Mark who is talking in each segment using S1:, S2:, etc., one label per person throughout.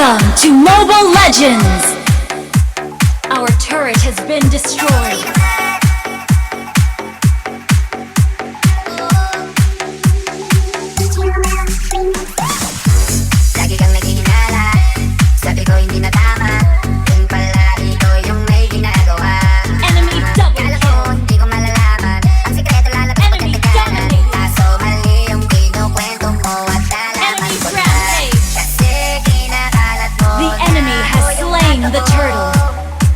S1: Welcome to Mobile Legends! Our turret has been destroyed.
S2: Lagi kang naghihinala, sabi ko hindi na tama. Yun pala ikaw yung may ginagawa.
S1: Enemy double
S2: Kala ko
S1: kill.
S2: hindi ko malalaman, ang sikreto lalabas pag
S1: Enemy
S2: nagtagalan.
S1: dominate.
S2: Kaso mali yung kinukwento mo at nalaman
S1: Enemy
S2: ko na.
S1: rampage.
S2: Kasi kinakalat mo
S1: The
S2: na
S1: enemy has
S2: ako yung
S1: slain the
S2: nakapo.
S1: turtle.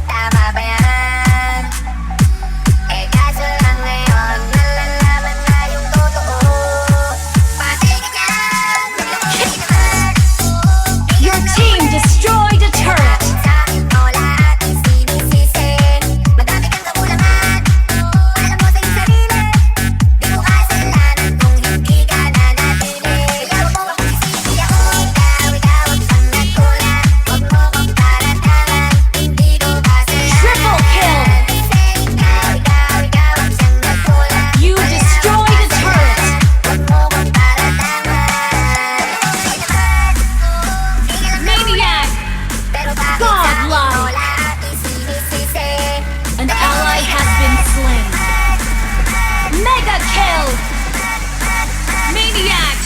S2: Tama ba yan? Eh kaso lang ngayon, nalalaman na yung totoo. Patay ka dyan! Hindi naman.
S1: Your team destroyed a turret.
S2: Sa'kin mo lahat ang sinisisi. Madami kang kakulangan. Alam mo sa'yo sarili. Di mo kasalanan kung hindi ka nanatili. Ikaw mo akong sisisi ako. Ikaw ang isang nagkulang. Huwag mo kong paratangan. Hindi ko kasalanan.
S1: Triple kill.
S2: Kasi ikaw ang isang nagkulang.
S1: You destroyed a turret.
S2: Huwag mo kong paratangan.
S1: Maniac.
S2: Pero bakit
S1: Godlike.
S2: sa'kin mo lahat ang sinisisi?
S1: An ally has been slain. Mega kill. Maniac.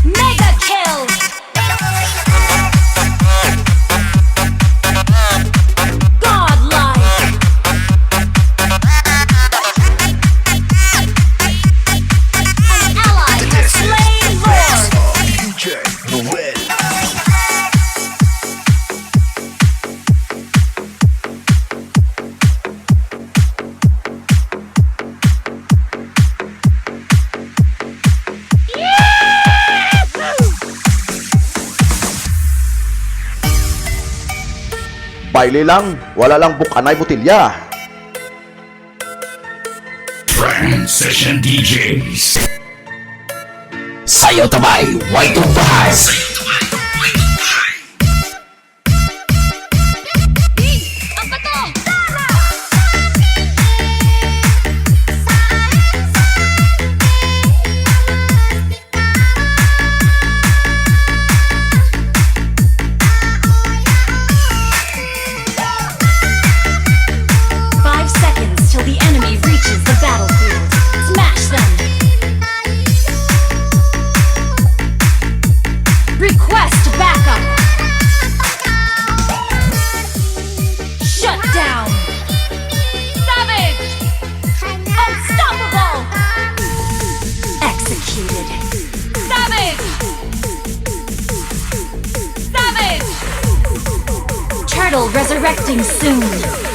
S1: Mega kill. Godlike. An ally has slain Lord.
S3: DJ Noel.
S4: Baile lang, wala lang bukanay botilya.
S3: Transition DJs.
S5: Sayaw tabay, white on bahay.
S1: Ang bato! 5 seconds till the enemy reaches the battlefield. Smash them! Request backup! Shut down! Savage! Unstoppable! Executed! Savage! Savage! Turtle resurrecting soon!